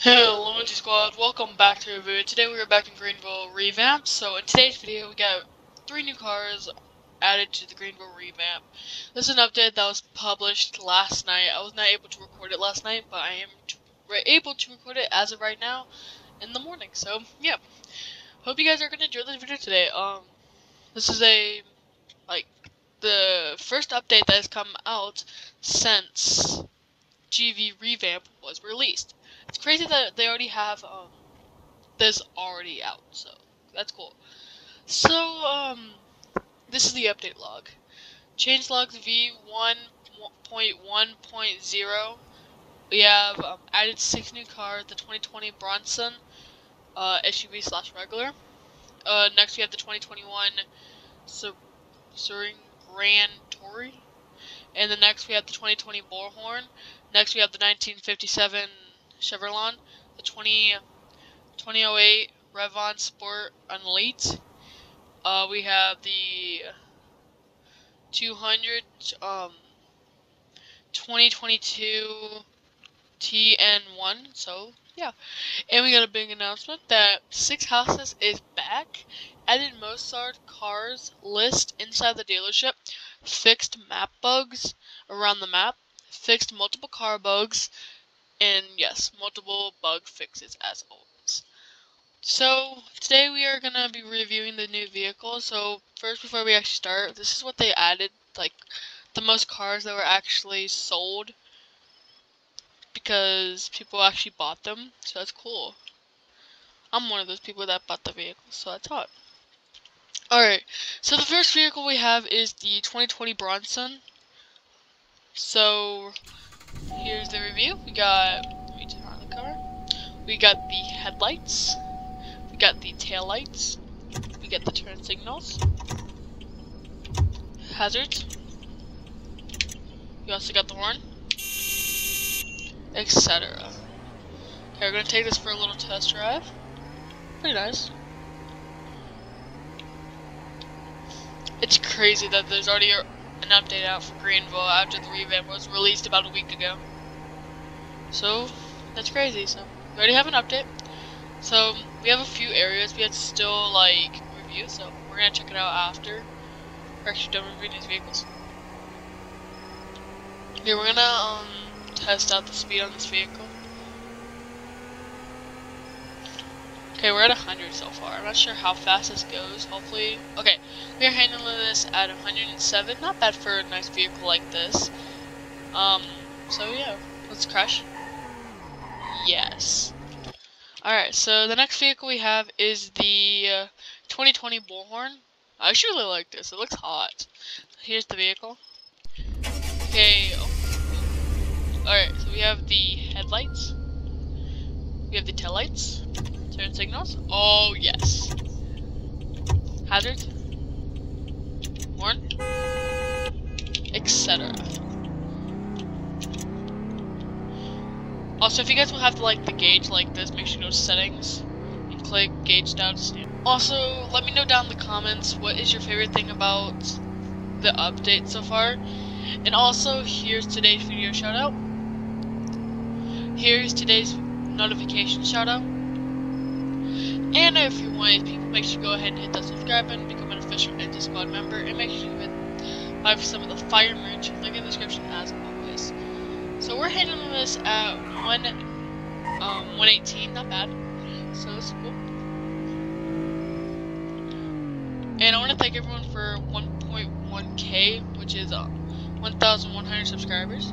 Hello, NZ Squad. Welcome back to a video. Today we are back in Greenville Revamp. So in today's video, we got 3 new cars added to the Greenville Revamp. This is an update that was published last night. I was not able to record it last night, but I am able to record it as of right now in the morning. So yeah, hope you guys are gonna enjoy this video today. This is the first update that has come out since GV Revamp was released. It's crazy that they already have this already out, so that's cool. So this is the update log. Change logs v1.1.0. We have added 6 new cars: the 2020 Bronson SUV/regular. Next we have the 2021 Suring Grand Touring. And then next we have the 2020 Bullhorn. Next we have the 1957 Chevrolet, the 2008 Rev Sport Unleashed. We have the 2022 TN1. So yeah, and we got a big announcement that Six Houses is back. Added Mozart cars list inside the dealership. Fixed map bugs around the map. Fixed multiple car bugs. And yes, multiple bug fixes as always. So today we are gonna be reviewing the new vehicle. So first, before we actually start, this is what they added, like the most cars that were actually sold because people actually bought them. So that's cool. I'm one of those people that bought the vehicle, so that's hot. Alright, so the first vehicle we have is the 2020 Bronson. So here's the review. We got, let me turn on the cover. We got the headlights. We got the tail lights. We got the turn signals. Hazards. We also got the horn. Etc. Okay, we're gonna take this for a little test drive. Pretty nice. It's crazy that there's already an update out for Greenville after the revamp was released about a week ago. So, that's crazy. So, we already have an update. So, we have a few areas we have to still, review, so we're gonna check it out after we're actually done reviewing these vehicles. Okay, we're gonna, test out the speed on this vehicle. Okay, we're at 100 so far. I'm not sure how fast this goes. Hopefully, okay, we are handling this at 107. Not bad for a nice vehicle like this. So yeah, let's crash. Yes. Alright, so the next vehicle we have is the 2020 Bullhorn. I actually really like this. It looks hot. Here's the vehicle. Okay. Alright, so we have the headlights. We have the taillights. Turn signals. Oh, yes. Hazards. Horn. Etc. Also, if you guys will have to like the gauge like this, make sure you go to settings and click gauge down to stand. Also, let me know down in the comments what is your favorite thing about the update so far. And also, here's today's video shout out. Here's today's notification shout out. And if you want, people, make sure you go ahead and hit that subscribe button, become an official NZ Squad member, and make sure you buy some of the fire merch. Link in the description as always. So we're handling this at 118, not bad. So this is cool. And I want to thank everyone for 1.1k, which is 1,100 subscribers.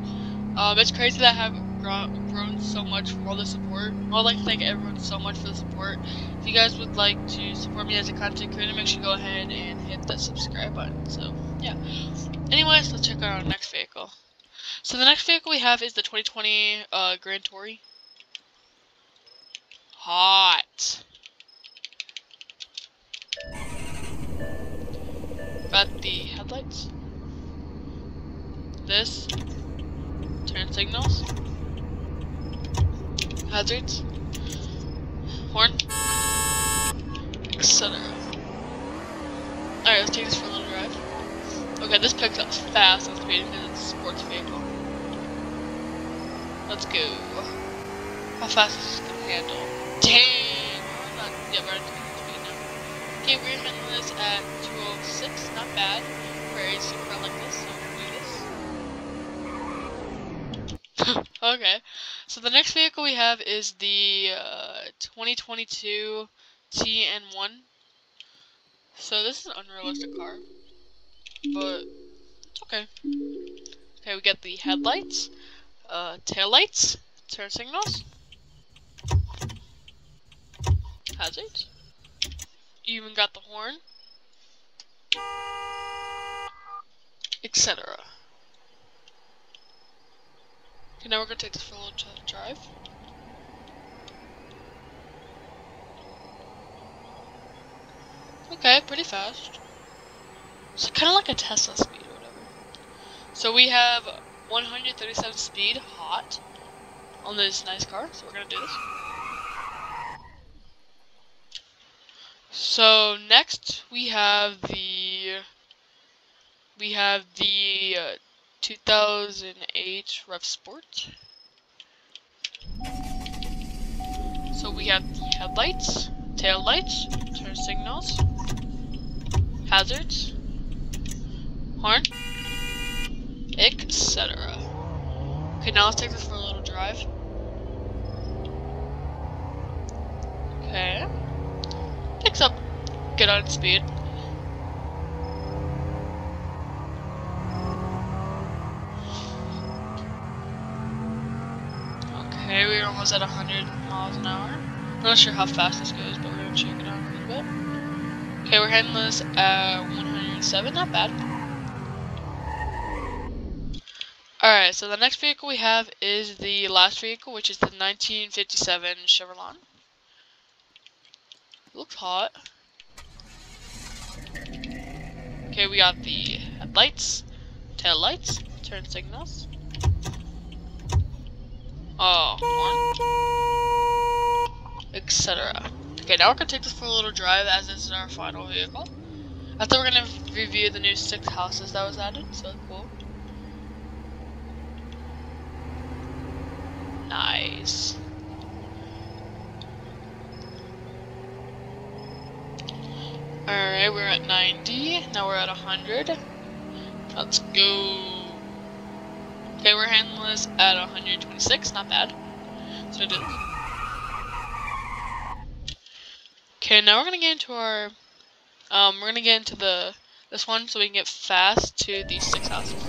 It's crazy that I have grown so much from all the support. I would like to thank everyone so much for the support. If you guys would like to support me as a content creator, make sure you go ahead and hit that subscribe button. So yeah. Anyways, let's check out our next vehicle. So the next vehicle we have is the 2020 Grand Touring. Hot. Got the headlights. This. Turn signals. Hazards. Horn. Etc. Alright, let's take this for a little drive. Okay, this picks up fast on speed because it's a sports vehicle. Let's go. How fast is this going? handle. Dang! We're not, yeah, we're at 200 speed now. Okay, we're handling this at 206. Not bad for a super car like this. So we'll do this. Okay, so the next vehicle we have is the 2022 TN1. So this is an unrealistic car, but it's okay. Okay, we get the headlights, tail lights, turn signals, hazards. You even got the horn, etc. Okay, now we're gonna take this for a little drive. Okay, pretty fast. So kind of like a Tesla speed or whatever. So we have 137 speed, hot, on this nice car. So we're gonna do this. So next we have the 2008 Rev Sport. So we have the headlights, tail lights, turn signals, hazards, horn, etc. Okay, now let's take this for a little drive. Okay. Picks up good on speed. Okay, we're almost at 100 miles an hour. I'm not sure how fast this goes, but we're gonna check it out a little bit. Okay, we're handling this at 107, not bad. Alright, so the next vehicle we have is the last vehicle, which is the 1957 Chevrolet. It looks hot. Okay, we got the headlights, tail lights, turn signals. Horn, etc. Okay, now we're gonna take this for a little drive, as this is our final vehicle. After we're gonna review the new 6 houses that was added, so cool. Nice. Alright, we're at 90. Now we're at 100. Let's go. Okay, we're handling this at 126. Not bad. So do this. Okay, now we're gonna get into our we're gonna get into this one so we can get fast to these 6 houses.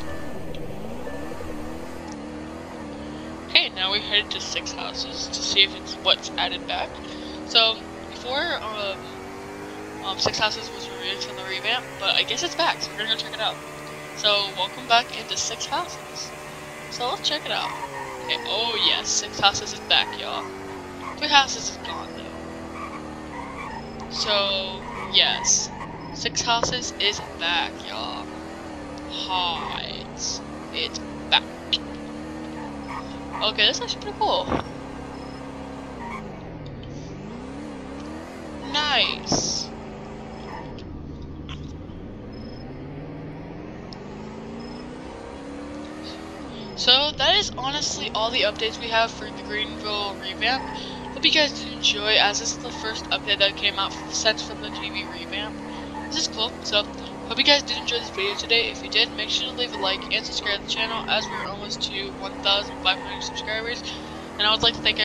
Okay, now we're headed to 6 houses to see if it's what's added back. So before 6 houses was removed from the revamp, but I guess it's back, so we're gonna go check it out. So welcome back into 6 houses. So let's check it out. Okay, oh yes, 6 houses is back, y'all. 3 houses is gone though. So yes, 6 houses is back, y'all. Hides. It's back. Okay, this is actually pretty cool. Nice. So that is honestly all the updates we have for the Greenville Revamp. Hope you guys did enjoy, as this is the first update that came out since from the TV revamp. This is cool, so hope you guys did enjoy this video today. If you did, make sure to leave a like and subscribe to the channel, as we're almost to 1,500 subscribers. And I would like to thank